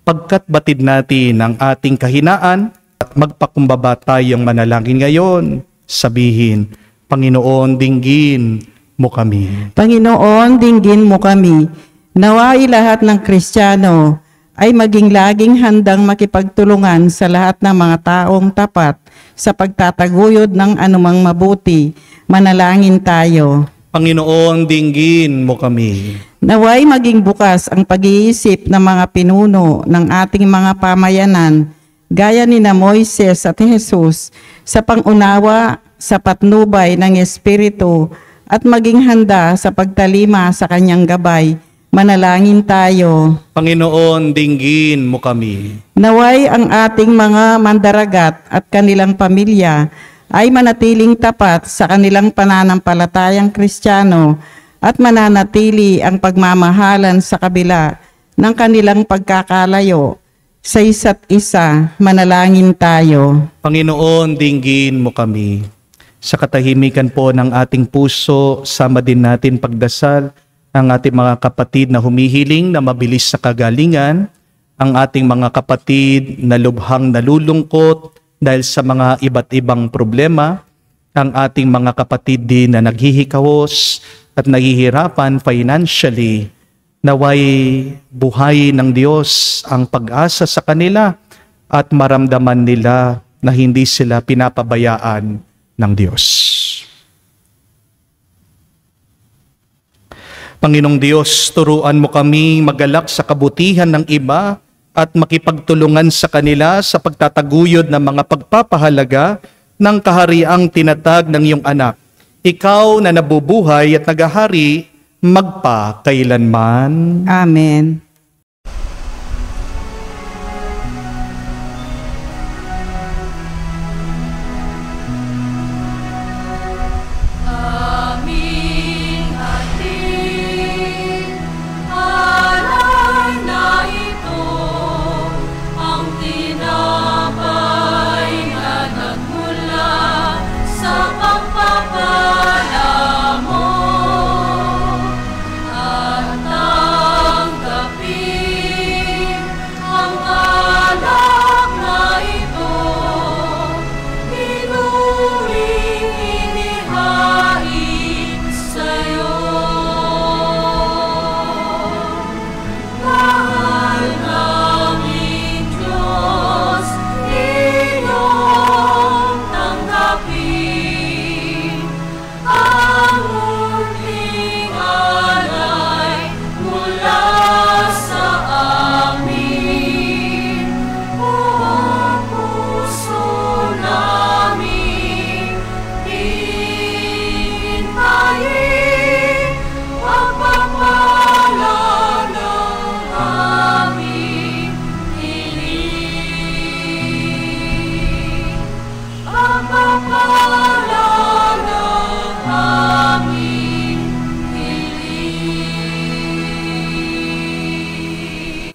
Speaker 1: Pagkat batid natin ang ating kahinaan at magpakumbaba tayong manalangin ngayon, sabihin, Panginoon, dinggin mo kami.
Speaker 2: Panginoon, dinggin mo kami. Naway lahat ng Kristiyano ay maging laging handang makipagtulungan sa lahat ng mga taong tapat sa pagtataguyod ng anumang mabuti. Manalangin tayo.
Speaker 1: Panginoon, dinggin mo kami.
Speaker 2: Naway maging bukas ang pag-iisip ng mga pinuno ng ating mga pamayanan, gaya ni na Moises at Jesus, sa pangunawa sa patnubay ng Espiritu at maging handa sa pagtalima sa kanyang gabay. Manalangin tayo.
Speaker 1: Panginoon, dinggin mo kami.
Speaker 2: Naway ang ating mga mandaragat at kanilang pamilya ay manatiling tapat sa kanilang pananampalatayang Kristiyano at mananatili ang pagmamahalan sa kabila ng kanilang pagkakalayo sa isa't isa. Manalangin tayo.
Speaker 1: Panginoon, dinggin mo kami. Sa katahimikan po ng ating puso, sama din natin pagdasal ang ating mga kapatid na humihiling na mabilis sa kagalingan, ang ating mga kapatid na lubhang nalulungkot dahil sa mga iba't ibang problema, ang ating mga kapatid din na naghihikahos at naghihirapan financially, naway buhay ng Diyos ang pag-asa sa kanila at maramdaman nila na hindi sila pinapabayaan ng Diyos. Panginoong Diyos, turuan mo kami magalak sa kabutihan ng iba at makipagtulungan sa kanila sa pagtataguyod ng mga pagpapahalaga ng kahariang tinatag ng iyong anak. Ikaw na nabubuhay at nagahari magpa kailanman.
Speaker 2: Amen.
Speaker 6: At tanggapin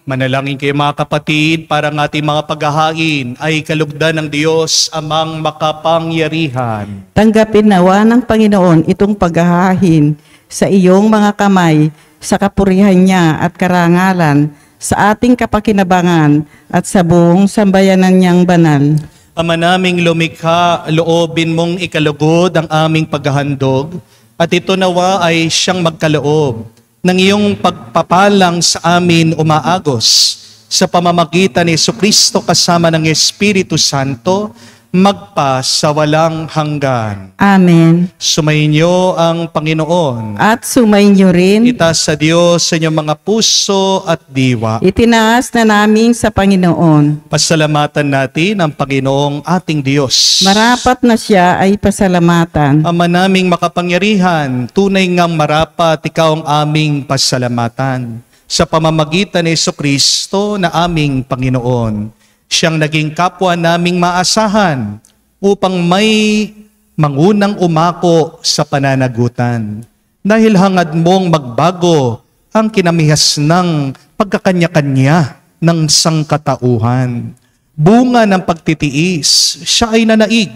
Speaker 1: Manalangin kayo mga kapatid para ang ating mga paghahain ay kalugdan ng Diyos amang makapangyarihan.
Speaker 2: Tanggapin nawa ng Panginoon itong paghahain sa iyong mga kamay sa kapurihan niya at karangalan sa ating kapakinabangan at sa buong sambayanan niyang banal.
Speaker 1: Ama naming lumikha, loobin mong ikalugod ang aming paghahandog at ito nawa ay siyang magkaloob ng iyong pagpapalang sa amin umaagos sa pamamagitan ni Jesucristo kasama ng Espiritu Santo, magpa sa walang hanggan.
Speaker 2: Amen.
Speaker 1: Sumainyo ang Panginoon.
Speaker 2: At sumainyo rin,
Speaker 1: Itaas sa Diyos sa inyong mga puso at diwa.
Speaker 2: itinaas na namin sa Panginoon.
Speaker 1: Pasalamatan natin ang Panginoong ating Diyos.
Speaker 2: Marapat na siya ay pasalamatan.
Speaker 1: Ama naming makapangyarihan, tunay ngang marapat ikaw ang aming pasalamatan. Sa pamamagitan ni Jesucristo na aming Panginoon, siyang naging kapwa naming maasahan upang may mangunang umako sa pananagutan. Dahil hangad mong magbago ang kinamihas ng pagkakanya-kanya ng sangkatauhan. Bunga ng pagtitiis, siya ay nanaig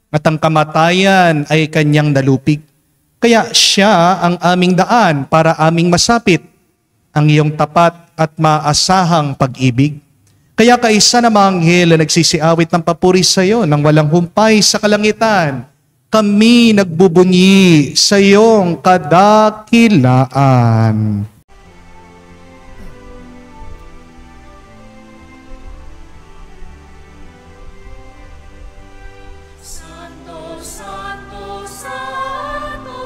Speaker 1: at ang kamatayan ay kanyang nalupig. Kaya siya ang aming daan para aming masapit ang iyong tapat at maasahang pag-ibig. Kaya kaisa na mga anghel na nagsisiawit ng papuri sa iyo nang walang humpay sa kalangitan, kami nagbubunyi sa iyong kadakilaan.
Speaker 6: Santo, Santo, Santo,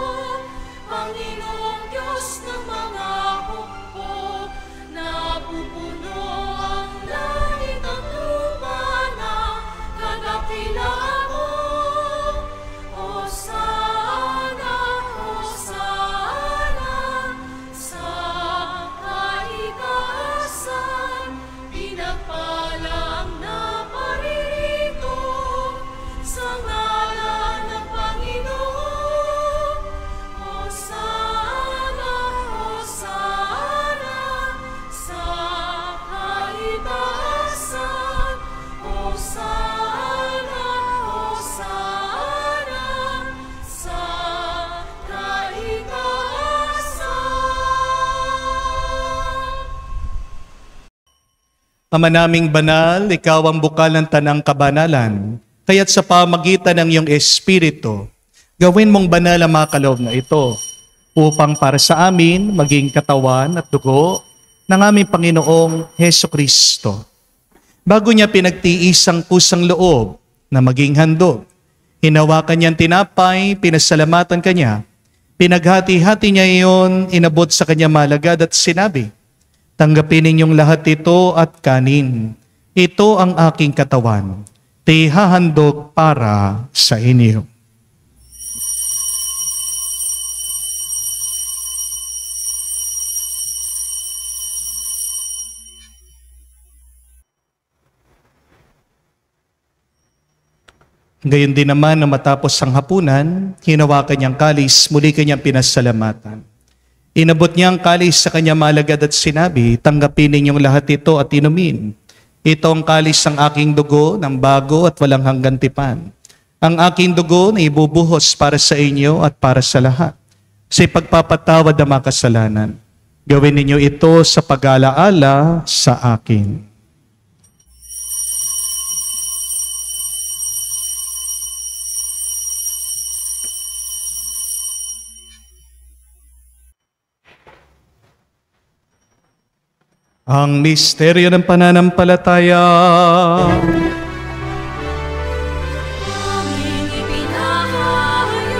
Speaker 6: Panginoong Diyos ng mga hukbo, napupuno ang langit at lupa ng kadakilaan mo. Hosana, Hosana, sa kaitaasan, pinagpala ang naparirito sa ngalan ng Panginoon. Hosana, Hosana, sa kaitaasan. Hosana, Hosana, sa kaitaasan.
Speaker 1: Ama naming banal, ikaw ang bukal ng tanang kabanalan. Kaya't sa pamagitan ng iyong Espiritu, gawin mong banal ang mga kaloob na ito upang para sa amin maging katawan at dugo ng aming Panginoong Hesukristo. Bago niya pinagtiis ang kusang loob na maging handog, hinawakan niyang tinapay, pinasalamatan kanya, pinaghati-hati niya iyon, inabot sa kanya malagad at sinabi, tanggapin ninyong lahat ito at kanin. Ito ang aking katawan. Tihahandog para sa inyo. Gayon din naman na matapos ang hapunan, hinawakan niyang kalis, muli kanyang pinasalamatan. Inabot niya ang kalis sa kanya malagad at sinabi, tanggapin ninyong lahat ito at inumin. Ito ang kalis ng aking dugo ng bago at walang hanggan tipan. Ang aking dugo na ibubuhos para sa inyo at para sa lahat. Sa pagpapatawad ng mga kasalanan. Gawin ninyo ito sa pag-alaala sa akin. Ang misteryo ng pananampalataya.
Speaker 6: Aming ipinahayag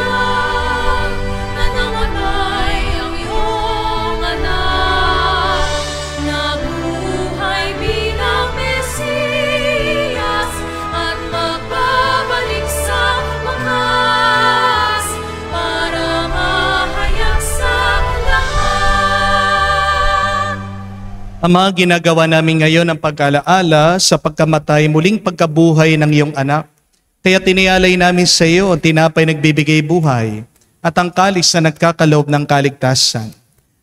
Speaker 6: na namatay ang iyong anak, nabuhay bilang Mesiyas at magbabalik sa wakas para mahayag sa lahat.
Speaker 1: Ama, ginagawa namin ngayon ang pag-alaala sa pagkamatay, muling pagkabuhay ng iyong anak. Kaya tinialay namin sa iyo ang tinapay nagbibigay buhay at ang kalis na nagkakaloob ng kaligtasan.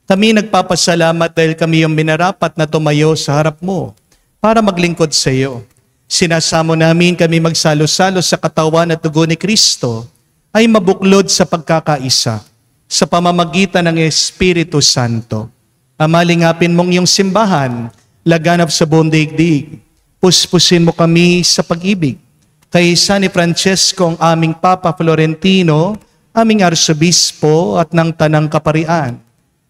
Speaker 1: Kami nagpapasalamat dahil kami yung minarapat na tumayo sa harap mo para maglingkod sa iyo. Sinasamo namin kami magsalo-salo sa katawan at dugo ni Kristo ay mabuklod sa pagkakaisa sa pamamagitan ng Espiritu Santo. Amalingapin mong iyong simbahan, laganap sa buong daigdig. Puspusin mo kami sa pag-ibig. Kaysa ni Francesco ang aming Papa Florentino, aming Arsobispo at ng Tanang Kaparian.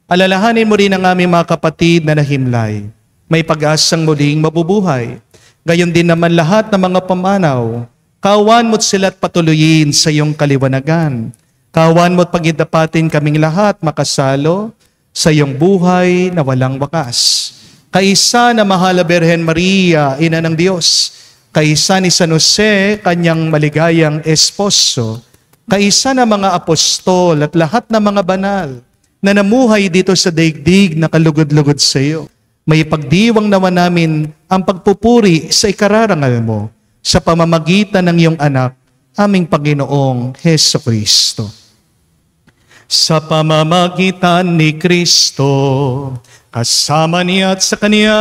Speaker 1: Alalahanin mo rin ang aming mga kapatid na nahimlay. May pag-asang muling mabubuhay. Gayon din naman lahat ng mga pamanaw. Kawan mo't sila't patuloyin sa iyong kaliwanagan. Kawan mo't pagindapatin kaming lahat makasalo sa iyong buhay na walang wakas. Kaisa na mahal na Birhen Maria, Ina ng Diyos. Kaisa ni San Jose, kanyang maligayang esposo. Kaisa na mga apostol at lahat ng mga banal na namuhay dito sa daigdig na kalugod-lugod sa iyo. May pagdiwang naman namin ang pagpupuri sa ikararangal mo sa pamamagitan ng iyong anak, aming Panginoong Heso Kristo. Sa pamamagitan ni Kristo, kasama niya at sa Kanya,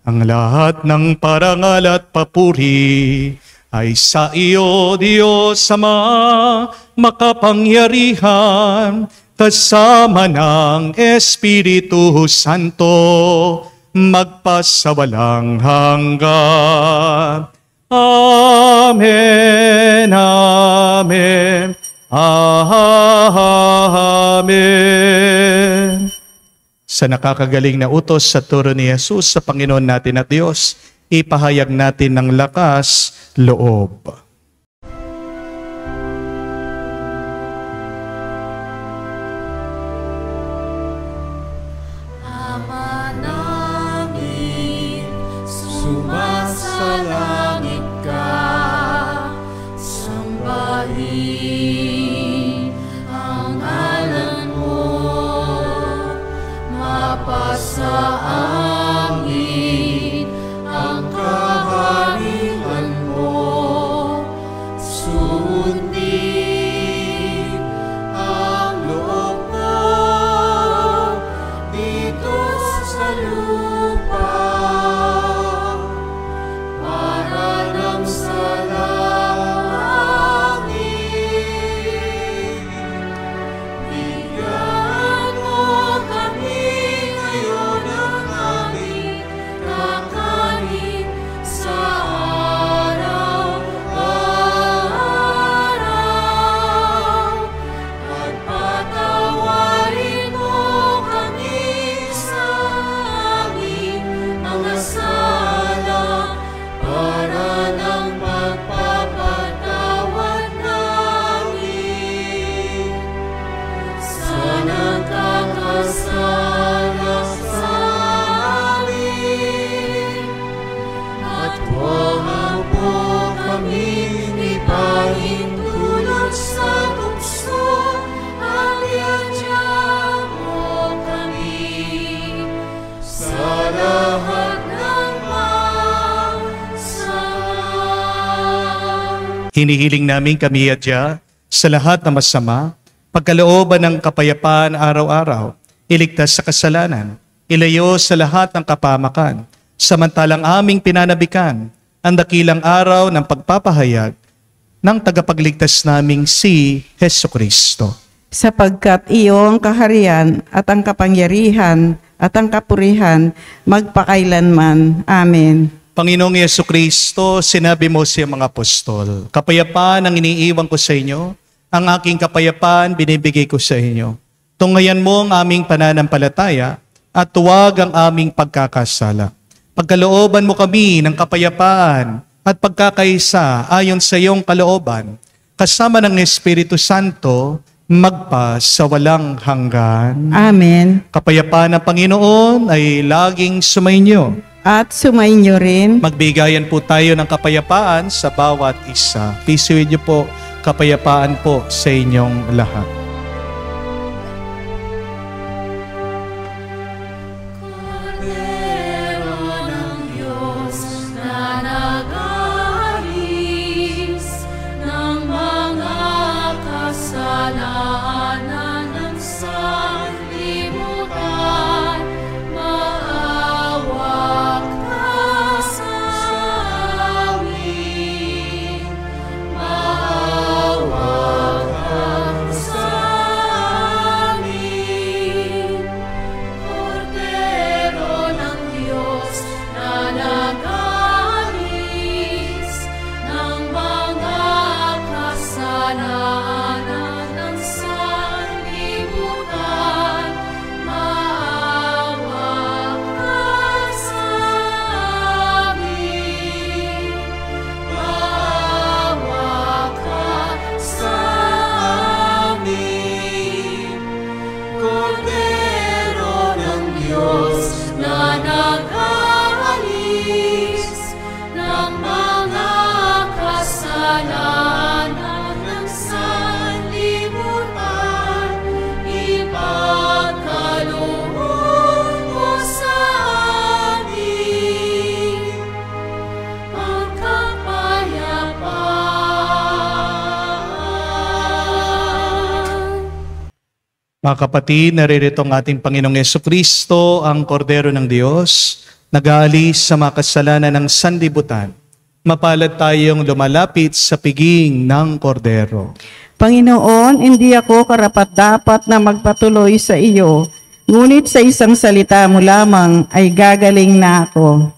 Speaker 1: ang lahat ng parangal at papuri ay sa iyo, Diyos Ama, makapangyarihan, kasama ng Espiritu Santo, magpasawalang hanggan. Amen, amen, amen. Sa nakakagaling na utos sa turo ni Jesus sa Panginoon natin at Diyos, ipahayag natin ng lakas loob.
Speaker 6: Ama namin, sumasalangit ka, sambahin ang ngalan mo, mapasa amin ang kaharian mo, sundin ang loob mo dito sa lupa, para nang sa langit. Bigyan mo kami ngayon ng aming kakanin sa araw-araw, at patawarin mo kami sa aming mga sala, para nang magpapatawad namin sa nagkakasala sa amin. At huwag mo kaming ipahintulot sa tukso, at iadya mo kami sa lahat ng masama.
Speaker 1: Hinihiling namin kami adya sa lahat ng masama, pagkalooban ng kapayapaan araw-araw, iligtas sa kasalanan, ilayo sa lahat ng kapamakan, samantalang aming pinanabikan ang dakilang araw ng pagpapahayag ng tagapagligtas naming si Heso Kristo.
Speaker 2: Sapagkat iyong kaharian at ang kapangyarihan at ang kapurihan magpakailanman. Amen.
Speaker 1: Panginoong Yesu Kristo, sinabi mo sa mga apostol, kapayapaan ang iniiwan ko sa inyo, ang aking kapayapaan binibigay ko sa inyo. Tunghayan mo ang aming pananampalataya at tuwag ang aming pagkakasala. Pagkalooban mo kami ng kapayapaan at pagkakaisa ayon sa iyong kalooban, kasama ng Espiritu Santo, magpa sa walang hanggan.
Speaker 2: Amen.
Speaker 1: Kapayapaan ng Panginoon ay laging sumainyo.
Speaker 2: At sumainyo rin.
Speaker 1: Magbigayan po tayo ng kapayapaan sa bawat isa. Pisuin niyo po, kapayapaan po sa inyong lahat.
Speaker 6: Kordero ng Diyos na nag-aalis ng mga kasalanan ng sanlibutan,
Speaker 1: Mga kapatid, naririto ang ating Panginoong Jesucristo, ang Kordero ng Diyos, nag-aalis sa mga kasalanan ng sanlibutan. Mapalad tayong lumalapit sa piging ng Kordero.
Speaker 2: Panginoon, hindi ako karapat-dapat na magpatuloy sa iyo, ngunit sa isang salita mo lamang ay gagaling na ako.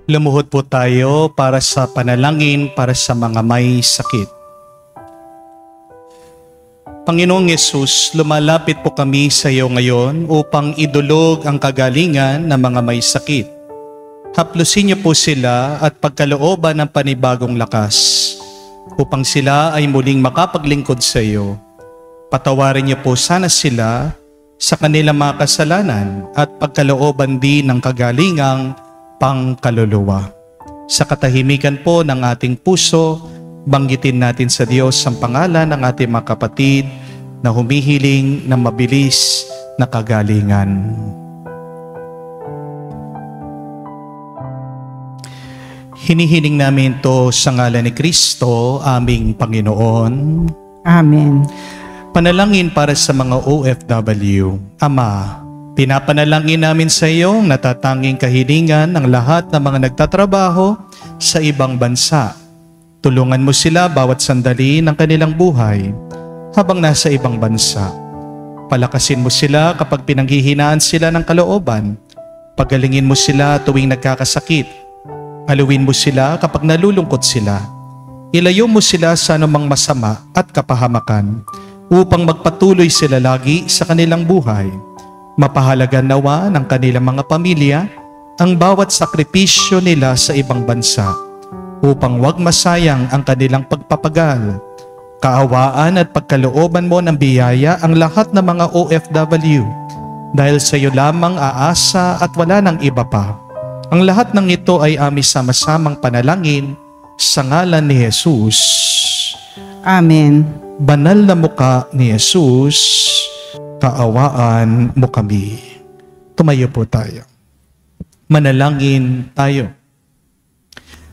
Speaker 1: Lumuhod po tayo para sa panalangin para sa mga may sakit. Panginoong Yesus, lumalapit po kami sa iyo ngayon upang idulog ang kagalingan ng mga may sakit. Haplusin niyo po sila at pagkalooban ng panibagong lakas upang sila ay muling makapaglingkod sa iyo. Patawarin niyo po sana sila sa kanilang mga kasalanan at pagkalooban din ng kagalingang pangkaluluwa. Sa katahimikan po ng ating puso, banggitin natin sa Diyos ang pangalan ng ating mga kapatid na humihiling ng mabilis na kagalingan. Hinihiling namin ito sa ngalan ni Kristo, aming Panginoon.
Speaker 2: Amen.
Speaker 1: Panalangin para sa mga OFW. Ama, pinapanalangin namin sa iyo ang natatanging kahilingan ng lahat ng mga nagtatrabaho sa ibang bansa. Tulungan mo sila bawat sandali ng kanilang buhay habang nasa ibang bansa. Palakasin mo sila kapag pinanghihinaan sila ng kalooban. Pagalingin mo sila tuwing nagkakasakit. Haluin mo sila kapag nalulungkot sila. Ilayo mo sila sa anumang masama at kapahamakan upang magpatuloy sila lagi sa kanilang buhay. Mapahalagan nawa ng kanilang mga pamilya ang bawat sakripisyo nila sa ibang bansa upang wag masayang ang kanilang pagpapagal. Kaawaan at pagkalooban mo ng biyaya ang lahat ng mga OFW dahil sa iyo lamang aasa at wala ng iba pa. Ang lahat ng ito ay aming sama-samang panalangin sa ngalan ni Jesus.
Speaker 2: Amen.
Speaker 1: Banal na mukha ni Jesus, kaawaan mo kami. Tumayo po tayo. Manalangin tayo.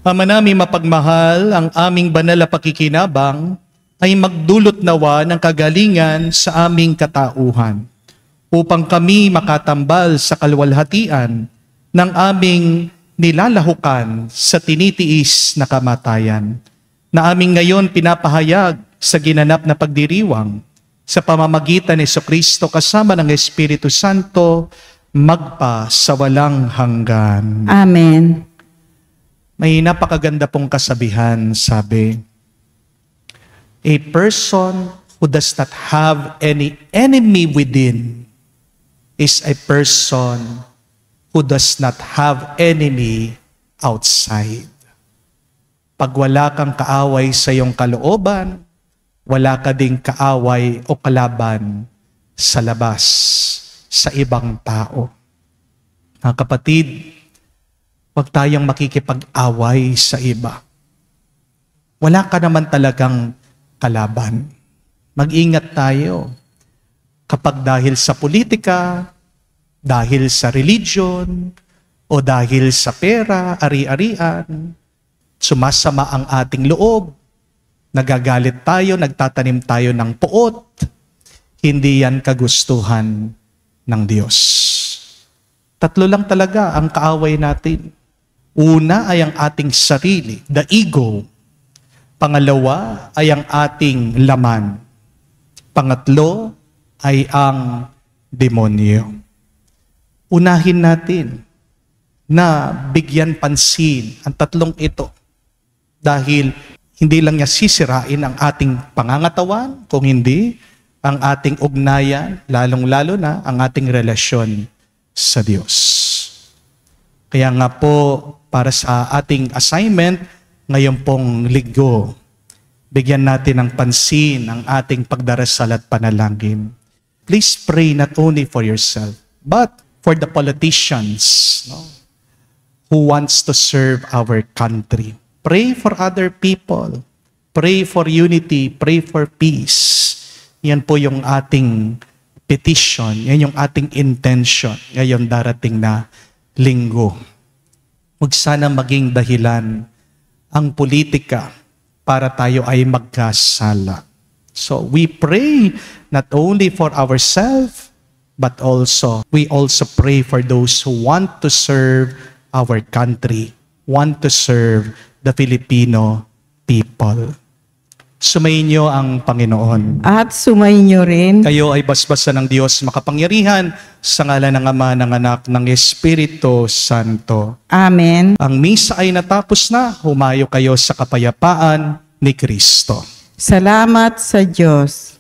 Speaker 1: Ama namin mapagmahal, ang aming banal na pakikinabang ay magdulot nawa ng kagalingan sa aming katauhan upang kami makatambal sa kalwalhatian ng aming nilalahukan sa tinitiis na kamatayan, na aming ngayon pinapahayag sa ginanap na pagdiriwang sa pamamagitan ni Jesucristo kasama ng Espiritu Santo, magpa sa walang hanggan.
Speaker 2: Amen.
Speaker 1: May napakaganda pong kasabihan, sabi, a person who does not have any enemy within is a person who does not have enemy outside. Pag wala kang kaaway sa iyong kalooban, wala ka ding kaaway o kalaban sa labas, sa ibang tao. Mga kapatid, huwag tayong makikipag-away sa iba. Wala ka naman talagang kalaban. Mag-ingat tayo. Kapag dahil sa politika, dahil sa religion, o dahil sa pera, ari-arian, sumasama ang ating loob, nagagalit tayo, nagtatanim tayo ng puot, hindi yan kagustuhan ng Diyos. Tatlo lang talaga ang kaaway natin. Una ay ang ating sarili, the ego. Pangalawa ay ang ating laman. Pangatlo ay ang demonyo. Unahin natin na bigyan pansin ang tatlong ito dahil hindi lang niya sisirain ang ating pangangatawan, kung hindi ang ating ugnayan, lalong-lalo na ang ating relasyon sa Diyos. Kaya nga po, para sa ating assignment, ngayon pong linggo, bigyan natin ng pansin ang ating pagdarasal at panalangin. Please pray not only for yourself, but for the politicians, who wants to serve our country. Pray for other people. Pray for unity. Pray for peace. Yan po yung ating petition. Yan yung ating intention ngayon darating na linggo. Huwag sana maging dahilan ang politika para tayo ay magkasala. So we pray not only for ourselves, but we also pray for those who want to serve our country, want to serve the Filipino people. Sumayin niyo ang Panginoon.
Speaker 2: At sumayin niyo rin.
Speaker 1: Kayo ay basbasan ng Diyos makapangyarihan sa ngalan ng Ama, ng Anak, ng Espiritu Santo.
Speaker 2: Amen.
Speaker 1: Ang misa ay natapos na. Humayo kayo sa kapayapaan ni Kristo.
Speaker 2: Salamat sa Diyos.